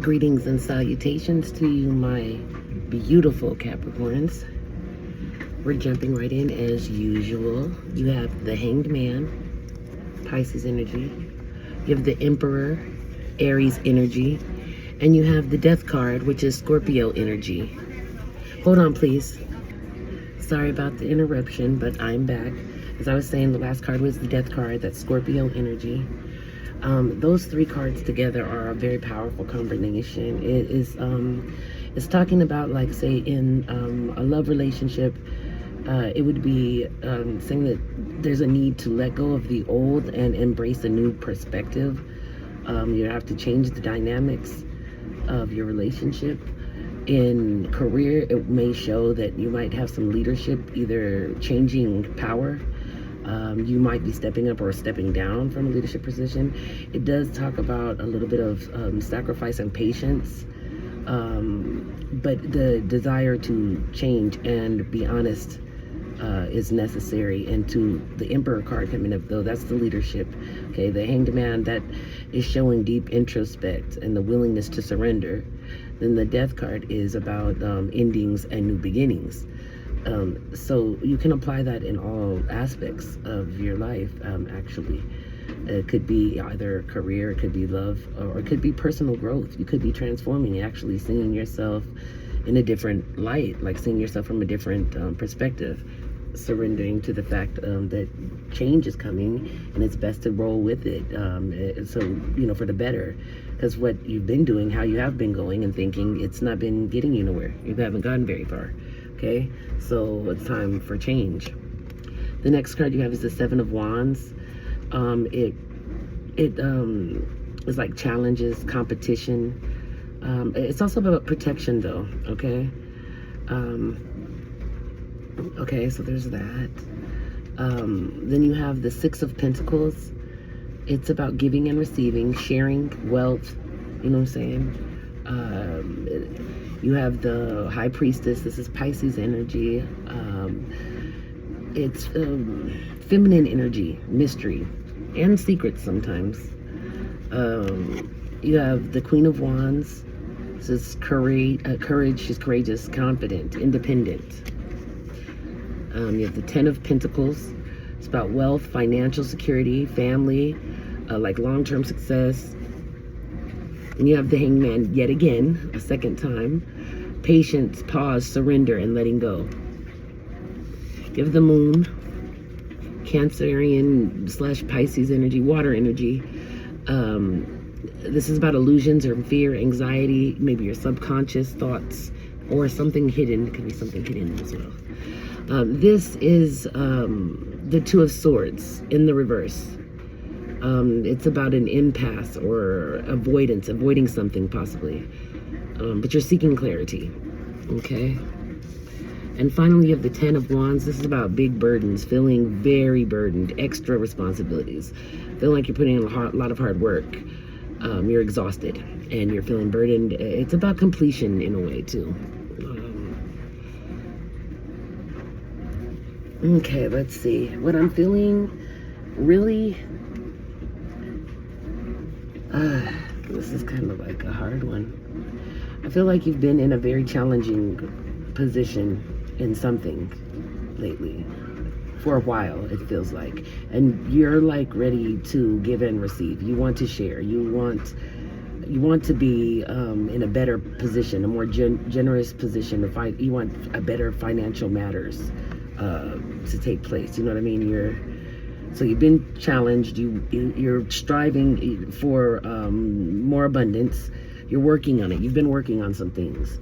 Greetings and salutations to you, my beautiful Capricorns. We're jumping right in as usual. You have the Hanged Man, Pisces energy. You have the Emperor, Aries energy. And you have the Death card, which is Scorpio energy. Hold on, please. Sorry about the interruption, but I'm back. As I was saying, the last card was the Death card. That's Scorpio energy. Those three cards together are a very powerful combination. It is, it's talking about, like, say, in a love relationship, it would be saying that there's a need to let go of the old and embrace a new perspective. You have to change the dynamics of your relationship. In career, it may show that you might have some leadership, either changing power. You might be stepping up or stepping down from a leadership position. It does talk about a little bit of sacrifice and patience, but the desire to change and be honest is necessary. And to the Emperor card coming up, though, that's the leadership. Okay, the Hanged Man, that is showing deep introspect and the willingness to surrender. Then the Death card is about endings and new beginnings. So you can apply that in all aspects of your life, actually. It could be either career, it could be love, or it could be personal growth. You could be transforming, actually seeing yourself in a different light, like seeing yourself from a different perspective, surrendering to the fact that change is coming and it's best to roll with it. So, you know, for the better. Because what you've been doing, how you have been going and thinking, it's not been getting you nowhere. You haven't gotten very far. Okay, so it's time for change. The next card you have is the Seven of Wands. It is like challenges, competition. It's also about protection, though. Okay. Okay, so there's that. Then you have the Six of Pentacles. It's about giving and receiving, sharing wealth. You know what I'm saying? You have the High Priestess. This is Pisces energy. It's feminine energy, mystery, and secrets sometimes. You have the Queen of Wands. This is courage. She's courageous, confident, independent. You have the Ten of Pentacles. It's about wealth, financial security, family, like long-term success. And you have the Hanged Man yet again, a second time. Patience, pause, surrender, and letting go. You have the Moon, Cancerian / Pisces energy, water energy. This is about illusions or fear, anxiety, maybe your subconscious thoughts, or something hidden. It could be something hidden as well. This is the Two of Swords in the reverse. It's about an impasse or avoiding something possibly. But you're seeking clarity. Okay? And finally, you have the Ten of Wands. This is about big burdens, feeling very burdened, extra responsibilities. Feeling like you're putting in a lot of hard work. You're exhausted and you're feeling burdened. It's about completion in a way, too. Okay, let's see. What I'm feeling really... this is kind of like a hard one. I feel like you've been in a very challenging position in something lately. For a while, it feels like. And you're like ready to give and receive. You want to share. You want to be in a better position, a more generous position. You want a better financial matters to take place. You know what I mean? So you've been challenged. You're striving for more abundance. You're working on it. You've been working on some things,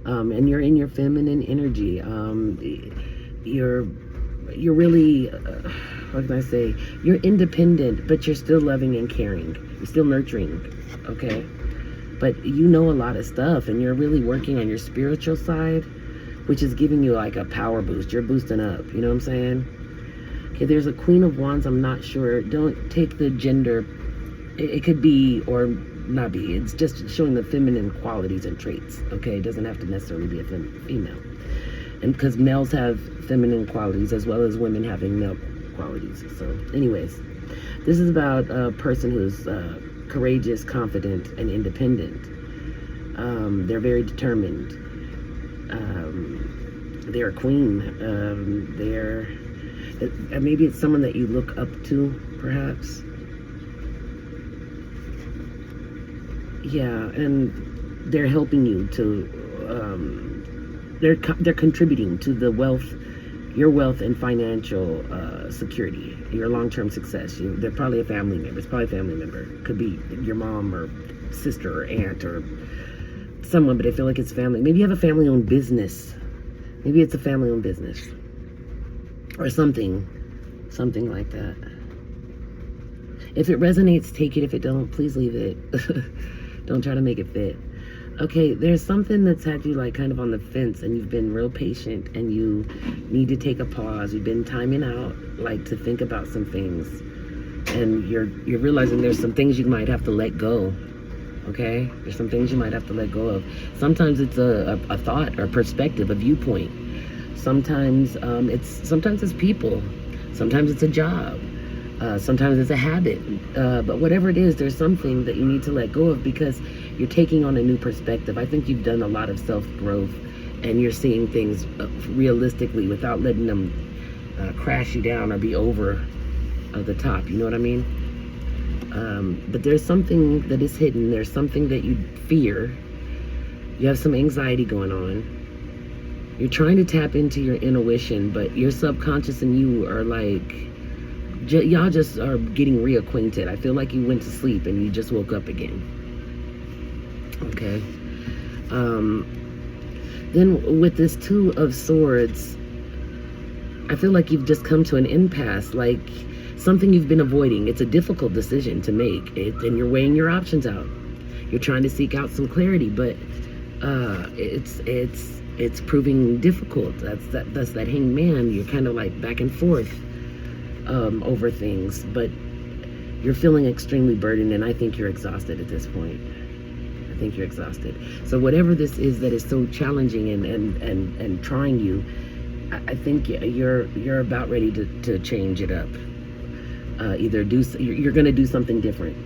and you're in your feminine energy. You're really, what can I say? You're independent, but you're still loving and caring. You're still nurturing, okay? But you know a lot of stuff, and you're really working on your spiritual side, which is giving you like a power boost. You're boosting up, you know what I'm saying? Okay, there's a Queen of Wands. I'm not sure. Don't take the gender. It could be or not be. It's just showing the feminine qualities and traits, okay? It doesn't have to necessarily be a female. And because males have feminine qualities as well as women having male qualities. So anyways, this is about a person who's courageous, confident, and independent. They're very determined. They're a queen. Maybe it's someone that you look up to, perhaps. Yeah, and they're helping you to. They're contributing to the wealth, your wealth and financial security, your long-term success. They're probably a family member. It's probably a family member. Could be your mom or sister or aunt or someone, but I feel like it's family. Maybe you have a family-owned business. Maybe it's a family-owned business or something like that. If it resonates, take it. If it don't, please leave it. Don't try to make it fit. Okay, there's something that's had you like kind of on the fence, and you've been real patient, and you need to take a pause. You've been timing out, like, to think about some things, and you're realizing there's some things you might have to let go. Okay, there's some things you might have to let go of. Sometimes it's a thought or perspective, a viewpoint. Sometimes it's people. Sometimes it's a job. Sometimes it's a habit. But whatever it is, there's something that you need to let go of because you're taking on a new perspective. I think you've done a lot of self-growth, and you're seeing things realistically without letting them crash you down or be over the top. You know what I mean? But there's something that is hidden. There's something that you fear. You have some anxiety going on. You're trying to tap into your intuition, but your subconscious and you are like, y'all just are getting reacquainted. I feel like you went to sleep and you just woke up again. Okay. Then with this Two of Swords, I feel like you've just come to an impasse, like something you've been avoiding. It's a difficult decision to make, and you're weighing your options out. You're trying to seek out some clarity, but it's proving difficult. That's that Hanged Man. You're kind of like back and forth over things, but you're feeling extremely burdened, and I think you're exhausted at this point. I think you're exhausted. So whatever this is that is so challenging and trying you, I think you're about ready to change it up. You're going to do something different.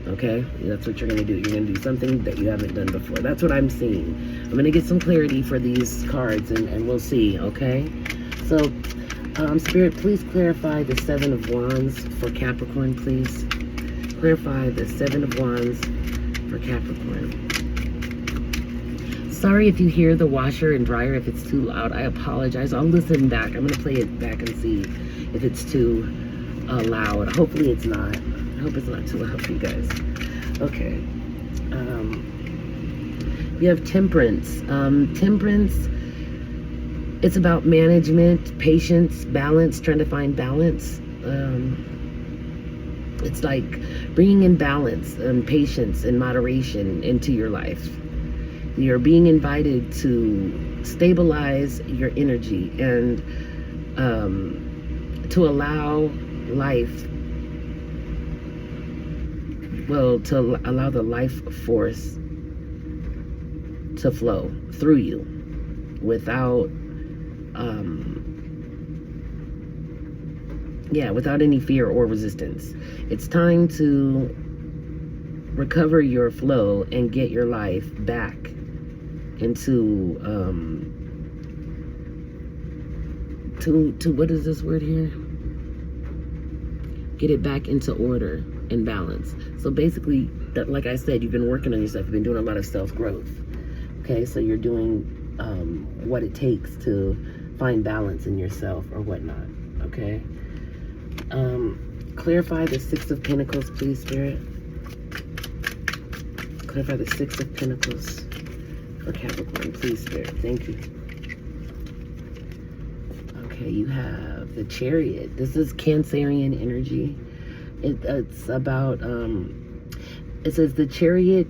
Okay, that's what you're going to do. You're going to do something that you haven't done before. That's what I'm seeing. I'm going to get some clarity for these cards, and we'll see. Okay, so Spirit, please clarify the Seven of Wands for Capricorn, please. Clarify the Seven of Wands for Capricorn. Sorry if you hear the washer and dryer, if it's too loud. I apologize. I'll listen back. I'm going to play it back and see if it's too loud. Hopefully it's not. I hope it's not too loud for you guys. Okay. You have Temperance. Temperance, it's about management, patience, balance, trying to find balance. It's like bringing in balance and patience and moderation into your life. You're being invited to stabilize your energy and to allow life, to allow the life force to flow through you without without any fear or resistance. It's time to recover your flow and get your life back into to what is this word here? Get it back into order and balance. So basically, that, like I said, you've been working on yourself. You've been doing a lot of self-growth. Okay, so you're doing what it takes to find balance in yourself or whatnot. Okay. Clarify the Six of Pentacles, please, Spirit. Clarify the Six of Pentacles for Capricorn, please, Spirit. Thank you. Okay, you have the Chariot. This is Cancerian energy. It's about, it says the Chariot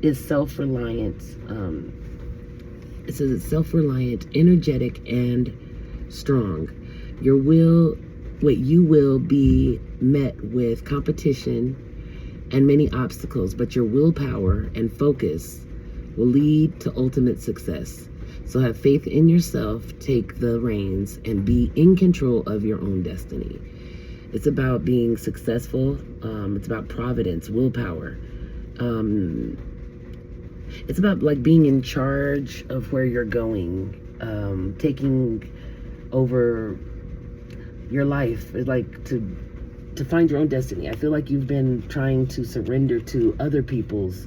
is self-reliant. It says it's self-reliant, energetic, and strong. You will be met with competition and many obstacles, but your willpower and focus will lead to ultimate success. So have faith in yourself, take the reins, and be in control of your own destiny. It's about being successful. It's about providence, willpower. It's about like being in charge of where you're going, taking over your life, like to find your own destiny. I feel like you've been trying to surrender to other people's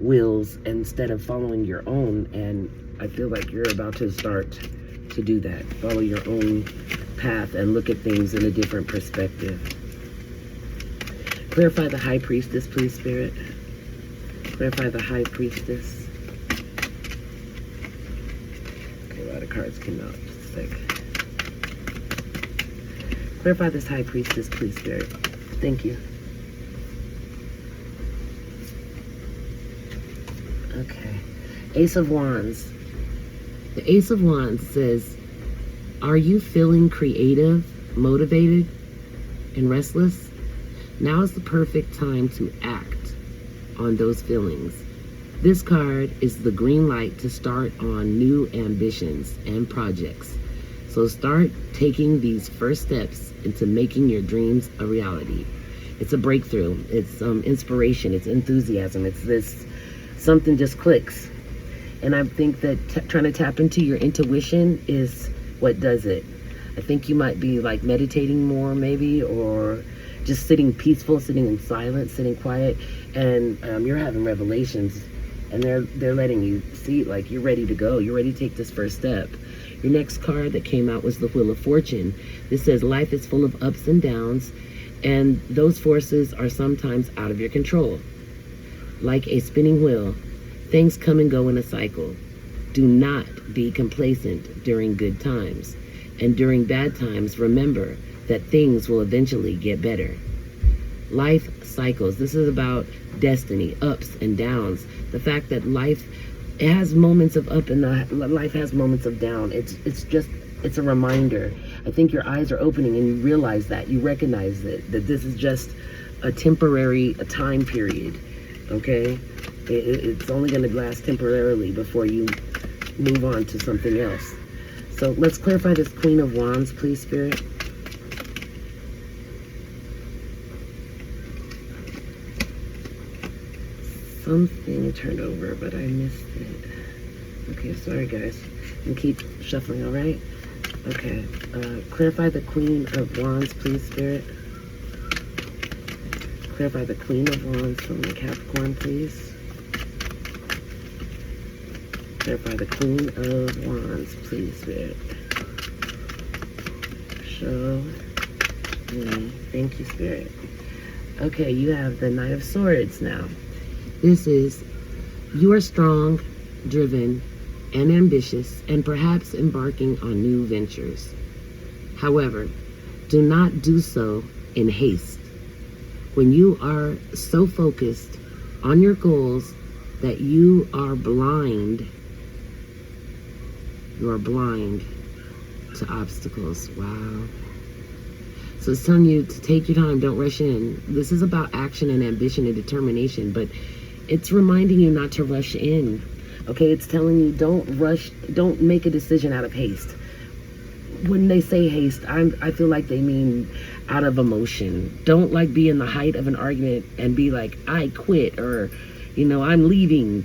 wills instead of following your own, and I feel like you're about to start to do that. Follow your own path and look at things in a different perspective. Clarify the High Priestess, please, Spirit. Clarify the High Priestess. Okay, a lot of cards came out. Just a sec. Clarify this High Priestess, please, Spirit. Thank you. Okay. Ace of Wands. The Ace of Wands says, are you feeling creative, motivated, and restless? Now is the perfect time to act on those feelings. This card is the green light to start on new ambitions and projects. So start taking these first steps into making your dreams a reality. It's a breakthrough. It's inspiration. It's enthusiasm. It's this, something just clicks. And I think that trying to tap into your intuition is what does it. I think you might be like meditating more maybe, or just sitting peaceful, sitting in silence, sitting quiet, and you're having revelations, and they're letting you see like you're ready to go. You're ready to take this first step. Your next card that came out was the Wheel of Fortune. This says life is full of ups and downs, and those forces are sometimes out of your control. Like a spinning wheel, things come and go in a cycle. Do not be complacent during good times. And during bad times, remember that things will eventually get better. Life cycles. This is about destiny, ups and downs. The fact that life, it has moments of up and life has moments of down. It's a reminder. I think your eyes are opening and you realize that. You recognize that this is just a temporary time period, okay? It's only going to last temporarily before you move on to something else. So let's clarify this Queen of Wands, please, Spirit. Something turned over, but I missed it. Okay, sorry guys. And keep shuffling, all right? Okay, clarify the Queen of Wands, please, Spirit. Clarify the Queen of Wands from the Capricorn, please. Clarify the Queen of Wands, please, Spirit. Show me. Thank you, Spirit. Okay, you have the Knight of Swords now. This is, you are strong, driven, and ambitious, and perhaps embarking on new ventures. However, do not do so in haste. When you are so focused on your goals that you are blind to obstacles. Wow. So it's telling you to take your time, don't rush in. This is about action and ambition and determination, but it's reminding you not to rush in. Okay, it's telling you don't rush, don't make a decision out of haste. When they say haste, I feel like they mean out of emotion. Don't like be in the height of an argument and be like, I quit, or, you know, I'm leaving,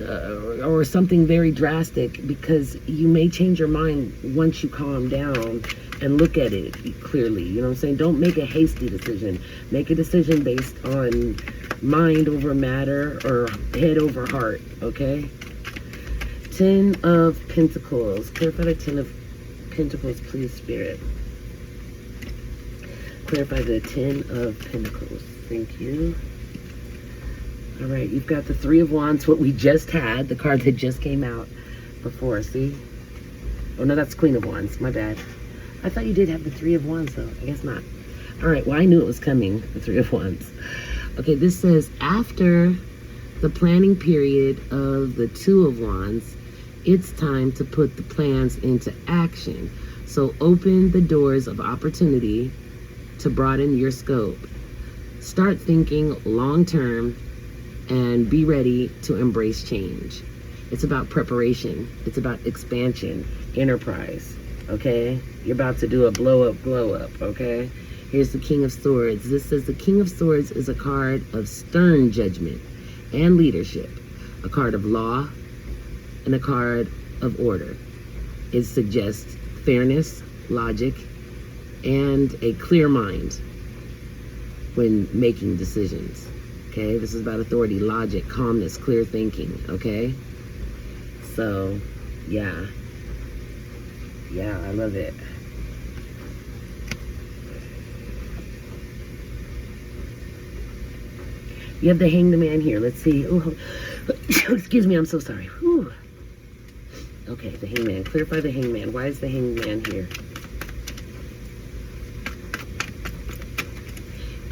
or something very drastic, because you may change your mind once you calm down and look at it clearly. You know what I'm saying? Don't make a hasty decision. Make a decision based on mind over matter or head over heart, okay? 10 of Pentacles. Clarify the 10 of Pentacles, please, Spirit. Clarify the 10 of Pentacles. Thank you. All right, you've got the 3 of Wands, what we just had, the card that just came out before, see? Oh, no, that's Queen of Wands, my bad. I thought you did have the 3 of Wands, though. I guess not. All right, well, I knew it was coming, the 3 of Wands. Okay, this says, after the planning period of the 2 of Wands, it's time to put the plans into action. So open the doors of opportunity to broaden your scope. Start thinking long-term and be ready to embrace change. It's about preparation. It's about expansion, enterprise, okay? You're about to do a blow up, okay? Here's the King of Swords. This says the King of Swords is a card of stern judgment and leadership. a card of law, and a card of order. It suggests fairness, logic, and a clear mind when making decisions. Okay, this is about authority, logic, calmness, clear thinking. Okay, so yeah, I love it. You have the Hanged Man here. Let's see. Oh, excuse me. I'm so sorry. Whew. Okay, the Hanged Man. Clarify the Hanged Man. Why is the Hanged Man here?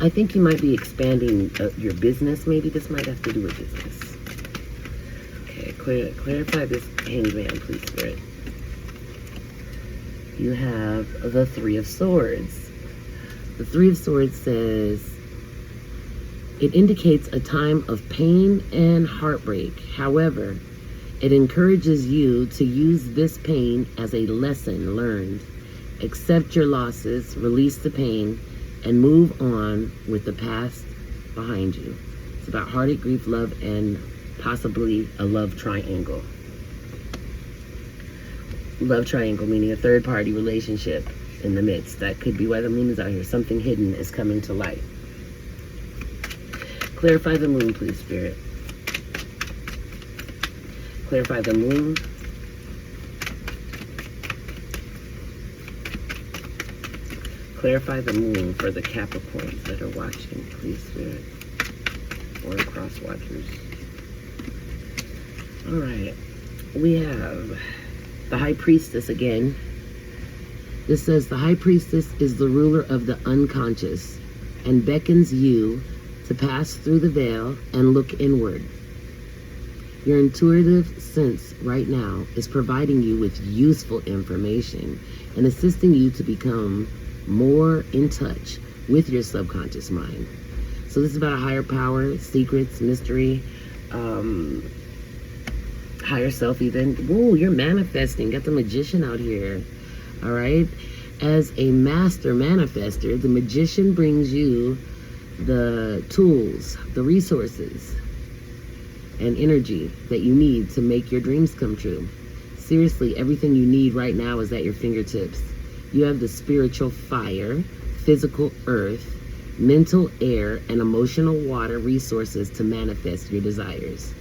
I think you might be expanding your business. Maybe this might have to do with business. Okay, clarify this Hanged Man, please, Spirit. You have the Three of Swords. The Three of Swords says, it indicates a time of pain and heartbreak. However, it encourages you to use this pain as a lesson learned. Accept your losses, release the pain, and move on with the past behind you. It's about heartache, grief, love, and possibly a love triangle. Love triangle meaning a third-party relationship in the midst. That could be why the moon is out here. Something hidden is coming to light. Clarify the moon, please, Spirit. Clarify the moon. Clarify the moon for the Capricorns that are watching, please, Spirit. Or cross watchers. All right. We have the High Priestess again. This says the High Priestess is the ruler of the unconscious and beckons you to pass through the veil and look inward. Your intuitive sense right now is providing you with useful information and assisting you to become more in touch with your subconscious mind. So this is about a higher power, secrets, mystery, higher self even. Whoa, you're manifesting. Got the Magician out here. All right. As a master manifester, the Magician brings you the tools, the resources, and energy that you need to make your dreams come true. Seriously, everything you need right now is at your fingertips. You have the spiritual fire, physical earth, mental air, and emotional water resources to manifest your desires.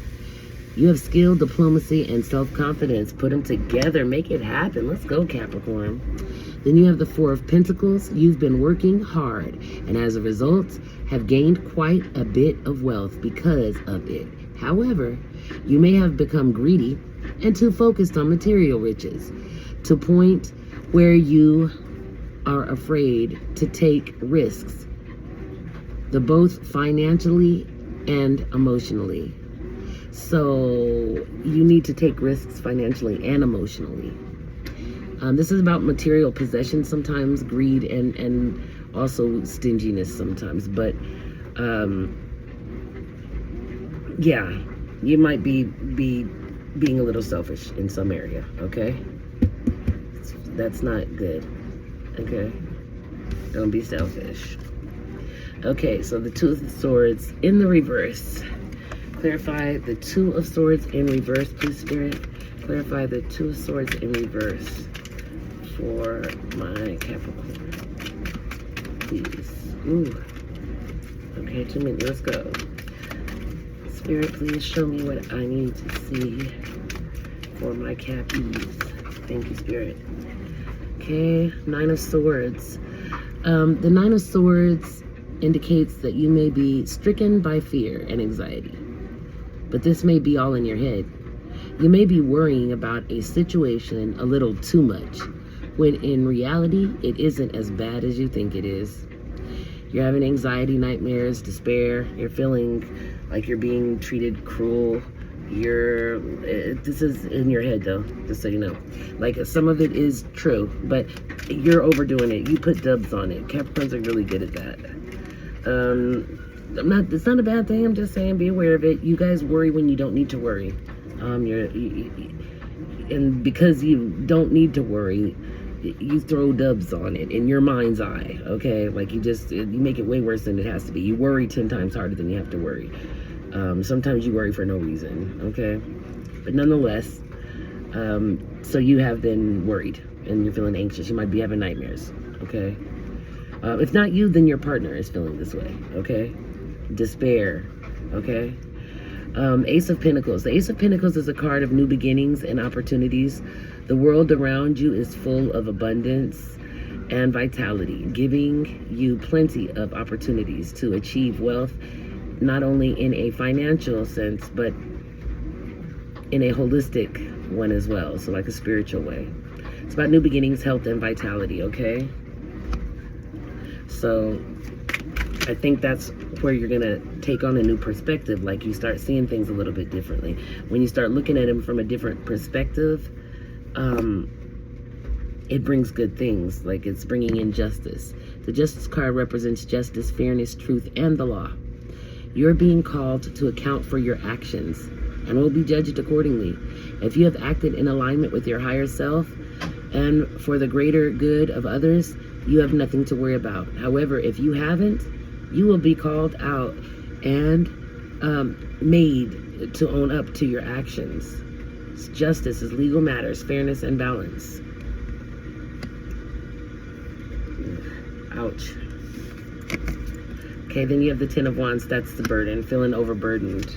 You have skill, diplomacy, and self-confidence. Put them together. Make it happen. Let's go, Capricorn. Then you have the Four of Pentacles. You've been working hard, and as a result, have gained quite a bit of wealth because of it. However, you may have become greedy and too focused on material riches, to a point where you are afraid to take risks, both financially and emotionally. So you need to take risks financially and emotionally. This is about material possession sometimes, greed, and also stinginess sometimes. But yeah, you might be being a little selfish in some area, okay? That's not good, okay? Don't be selfish. Okay, so the Two of Swords in the reverse. Clarify the Two of Swords in reverse, please, Spirit. Clarify the Two of Swords in reverse for my Capricorn, please. Ooh. Okay, 2 minutes. Let's go. Spirit, please show me what I need to see for my Cappies. Thank you, Spirit. Okay, Nine of Swords. The Nine of Swords indicates that you may be stricken by fear and anxiety. But this may be all in your head. You may be worrying about a situation a little too much, when in reality, it isn't as bad as you think it is. You're having anxiety, nightmares, despair. You're feeling like you're being treated cruel. This is in your head though, just so you know. Like some of it is true, but you're overdoing it. You put dubs on it. Capricorns are really good at that. It's not a bad thing. I'm just saying, be aware of it. You guys worry when you don't need to worry. And because you don't need to worry, you throw dubs on it in your mind's eye, okay? Like you make it way worse than it has to be. You worry 10 times harder than you have to worry. Sometimes you worry for no reason, okay? But nonetheless, so you have been worried and you're feeling anxious. You might be having nightmares, okay? If not you, then your partner is feeling this way, okay? Despair, okay? Ace of Pentacles. The Ace of Pentacles is a card of new beginnings and opportunities. The world around you is full of abundance and vitality, giving you plenty of opportunities to achieve wealth, not only in a financial sense, but in a holistic one as well, so like a spiritual way. It's about new beginnings, health, and vitality, okay? So I think that's where you're gonna take on a new perspective, like you start seeing things a little bit differently. When you start looking at them from a different perspective, it brings good things, like it's bringing in justice. The Justice card represents justice, fairness, truth, and the law. You're being called to account for your actions and will be judged accordingly. If you have acted in alignment with your higher self and for the greater good of others, you have nothing to worry about. However, if you haven't, you will be called out and made to own up to your actions. Justice is legal matters, fairness, and balance. Ouch. Okay, then you have the Ten of Wands. That's the burden, feeling overburdened.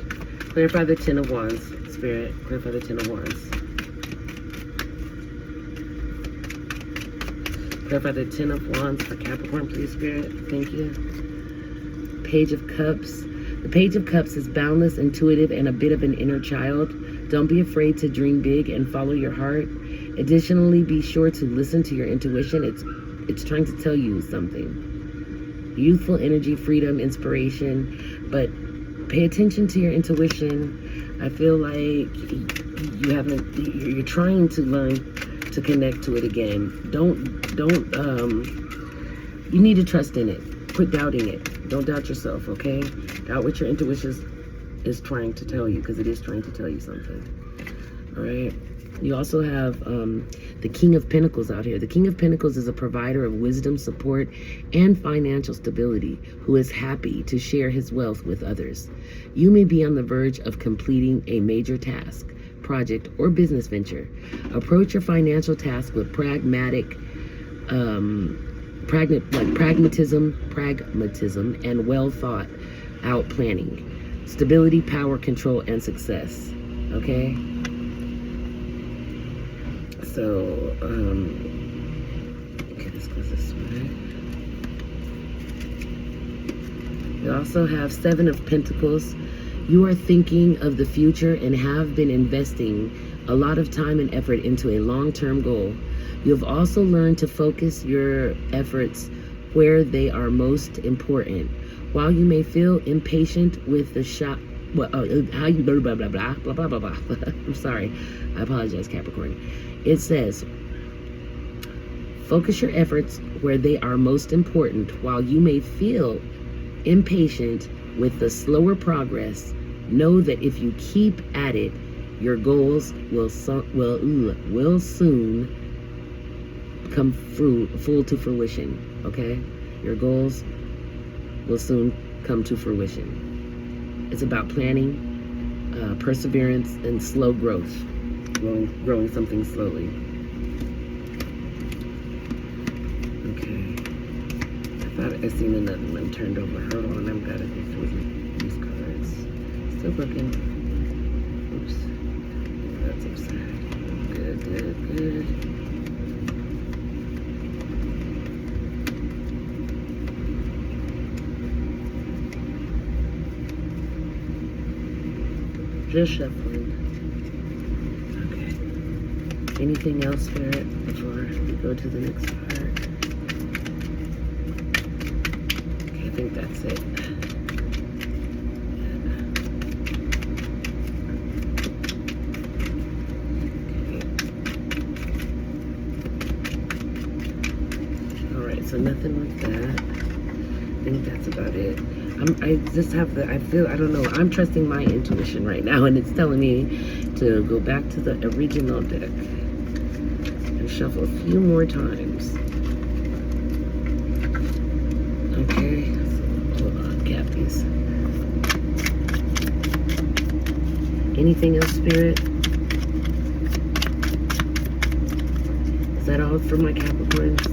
Clarify the Ten of Wands, Spirit. Clarify the Ten of Wands. Clarify the Ten of Wands for Capricorn, please, Spirit. Thank you. Page of Cups. The Page of Cups is boundless, intuitive, and a bit of an inner child. Don't be afraid to dream big and follow your heart. Additionally, be sure to listen to your intuition. It's trying to tell you something. Youthful energy, freedom, inspiration, but pay attention to your intuition. I feel like you're trying to learn to connect to it again. You need to trust in it. Quit doubting it. Don't doubt yourself, okay? Doubt what your intuition is trying to tell you, because it is trying to tell you something. All right? You also have the King of Pentacles out here. The King of Pentacles is a provider of wisdom, support, and financial stability who is happy to share his wealth with others. You may be on the verge of completing a major task, project, or business venture. Approach your financial task with pragmatism, and well thought out planning. Stability, power, control, and success. Okay? So, okay, this goes this way. You also have Seven of Pentacles. You are thinking of the future and have been investing a lot of time and effort into a long-term goal. You have also learned to focus your efforts where they are most important. While you may feel impatient with the shop, how you blah blah blah blah blah blah blah. I'm sorry, I apologize, Capricorn. It says, focus your efforts where they are most important. While you may feel impatient with the slower progress, know that if you keep at it, your goals will soon come full to fruition. Okay, your goals will soon come to fruition. It's about planning, perseverance, and slow growth. Growing something slowly. Okay. I thought I seen another one turned over. Hold on, I've got to go through these cards. Still looking. Oops. That's upside. Good, good, good. Just shuffling. Anything else, Spirit, before we go to the next part? Okay, I think that's it. Okay. Alright, so nothing with that. I think that's about it. I don't know, I'm trusting my intuition right now, and it's telling me to go back to the original deck. Shuffle a few more times. Okay, so hold on, Cappies. Anything else, Spirit? Is that all for my Capricorns?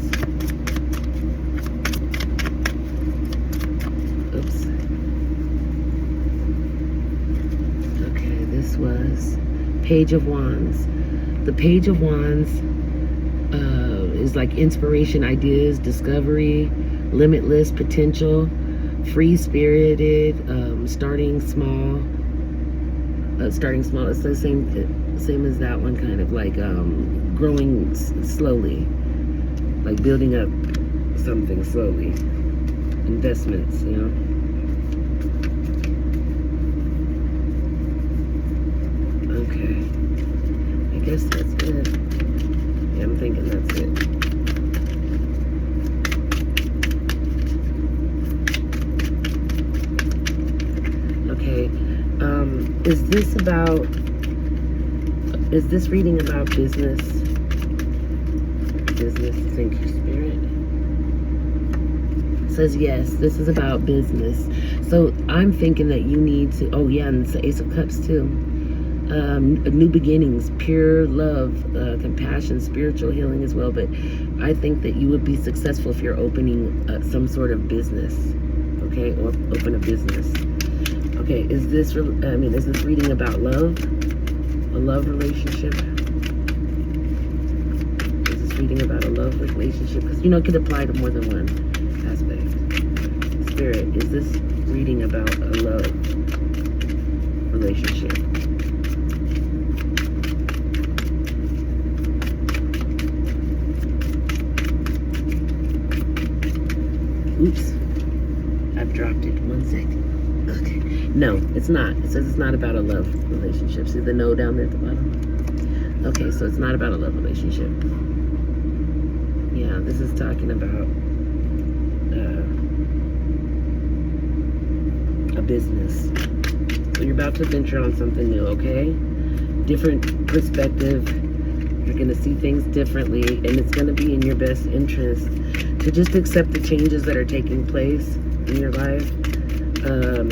Oops. Okay, this was Page of Wands. The Page of Wands is like inspiration, ideas, discovery, limitless potential, free-spirited, starting small. Starting small. It's the same as that one, kind of like growing slowly, like building up something slowly. Investments, you know. Okay, I guess that's it. Yeah, I'm thinking that's it. Okay, is this reading about business? Business, thank you, Spirit. It says yes, this is about business. So I'm thinking that you need to, oh yeah, and it's the Ace of Cups too. New beginnings, pure love, compassion, spiritual healing as well. But I think that you would be successful if you're opening some sort of business, okay, or open a business. Okay, is this reading about love, a love relationship? Is this reading about a love relationship? Because you know it could apply to more than one aspect. Spirit, is this reading about a love relationship? Oops, I've dropped it. 1 second. Okay. No, it's not. It says it's not about a love relationship. See the no down there at the bottom? Okay, so it's not about a love relationship. Yeah, this is talking about a business. So you're about to venture on something new, okay? Different perspective. You're going to see things differently, and it's going to be in your best interest to just accept the changes that are taking place in your life.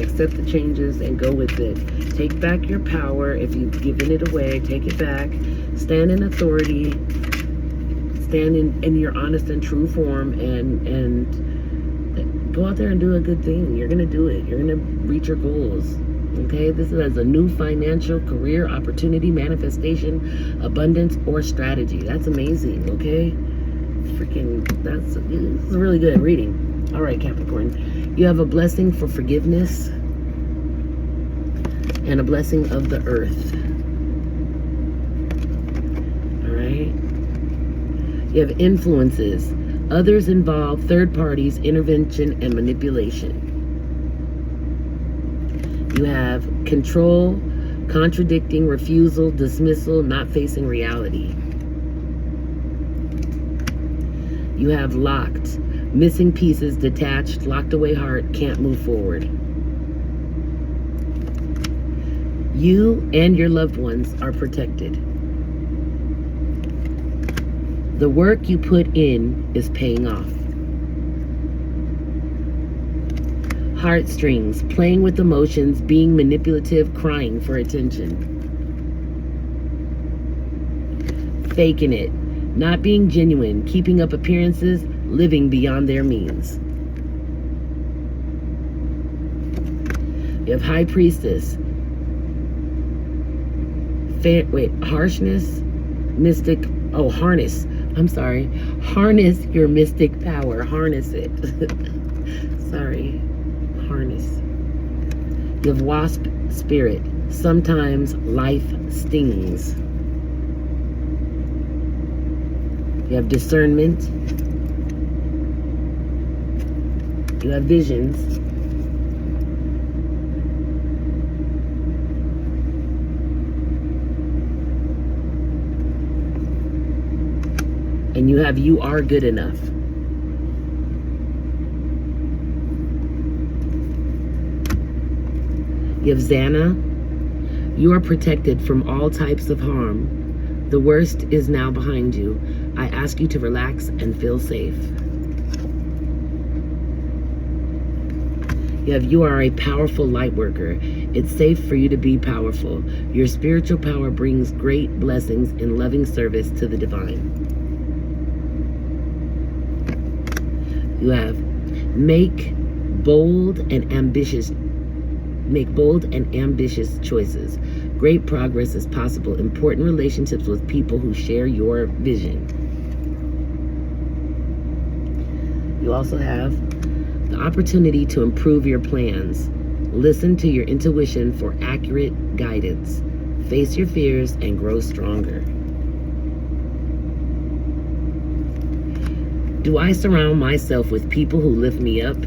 Accept the changes and go with it. Take back your power. If you've given it away, take it back. Stand in authority. Stand in your honest and true form, and go out there and do a good thing. You're going to do it. You're going to reach your goals. Okay, this is a new financial career opportunity, manifestation, abundance, or strategy. That's amazing. Okay, this is really good reading. All right, Capricorn, you have a blessing for forgiveness and a blessing of the earth. All right, you have influences. Others involve third parties, intervention, and manipulation. You have control, contradicting, refusal, dismissal, not facing reality. You have locked, missing pieces, detached, locked away heart, can't move forward. You and your loved ones are protected. The work you put in is paying off. Heartstrings, playing with emotions, being manipulative, crying for attention. Faking it, not being genuine, keeping up appearances, living beyond their means. You have High Priestess. Harshness, mystic, harness. I'm sorry. Harness your mystic power. Harness it. Sorry. Harness. You have Wasp Spirit. Sometimes life stings. You have Discernment. You have Visions. And you have You Are Good Enough. You have Xana. You are protected from all types of harm. The worst is now behind you. I ask you to relax and feel safe. You are a powerful light worker. It's safe for you to be powerful. Your spiritual power brings great blessings and loving service to the divine. You have make bold and ambitious choices. Great progress is possible. Important relationships with people who share your vision. You also have the opportunity to improve your plans. Listen to your intuition for accurate guidance. Face your fears and grow stronger. Do I surround myself with people who lift me up?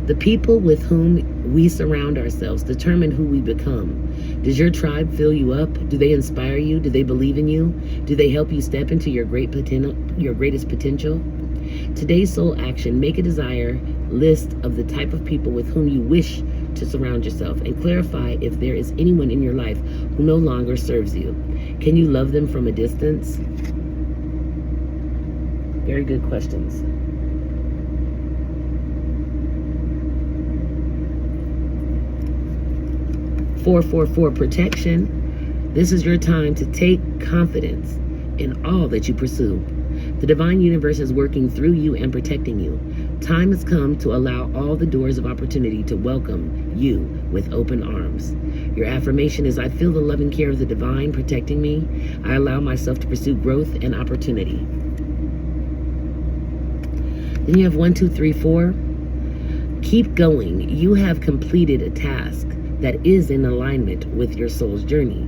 The people with whom we surround ourselves determine who we become. Does your tribe fill you up? Do they inspire you? Do they believe in you? Do they help you step into your greatest potential? Today's soul action: make a desire list of the type of people with whom you wish to surround yourself, and clarify if there is anyone in your life who no longer serves you. Can you love them from a distance? Very good questions. 444 protection. This is your time to take confidence in all that you pursue. The divine universe is working through you and protecting you. Time has come to allow all the doors of opportunity to welcome you with open arms. Your affirmation is: I feel the loving care of the divine protecting me. I allow myself to pursue growth and opportunity. Then you have 1, 2, 3, 4. Keep going. You have completed a task that is in alignment with your soul's journey.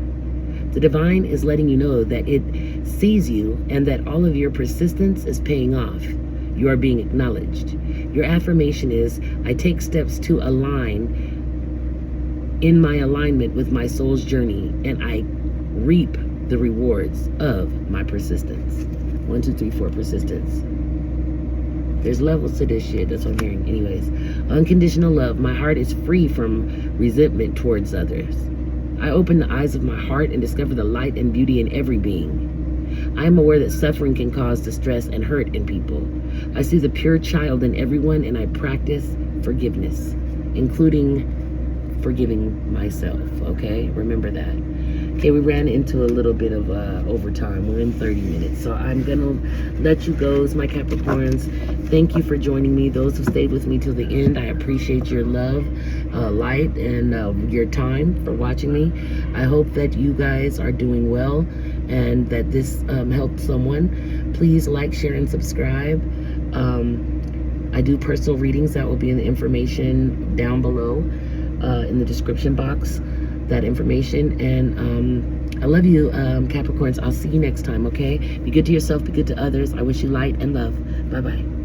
The divine is letting you know that it sees you and that all of your persistence is paying off. You are being acknowledged. Your affirmation is: I take steps to align in my alignment with my soul's journey, and I reap the rewards of my persistence. 1, 2, 3, 4, persistence. There's levels to this shit. That's what I'm hearing. Anyways, unconditional love. My heart is free from resentment towards others. I open the eyes of my heart and discover the light and beauty in every being. I am aware that suffering can cause distress and hurt in people. I see the pure child in everyone, and I practice forgiveness, including forgiving myself. Okay, remember that. Okay, we ran into a little bit of overtime. We're in 30 minutes, so I'm gonna let you go, my Capricorns. Thank you for joining me. Those who stayed with me till the end, I appreciate your love, light, and your time for watching me. I hope that you guys are doing well and that this helped someone. Please like, share, and subscribe. I do personal readings. That will be in the information down below in the description box. That information. And I love you, Capricorns. I'll see you next time. Okay, be good to yourself, be good to others. I wish you light and love. Bye bye.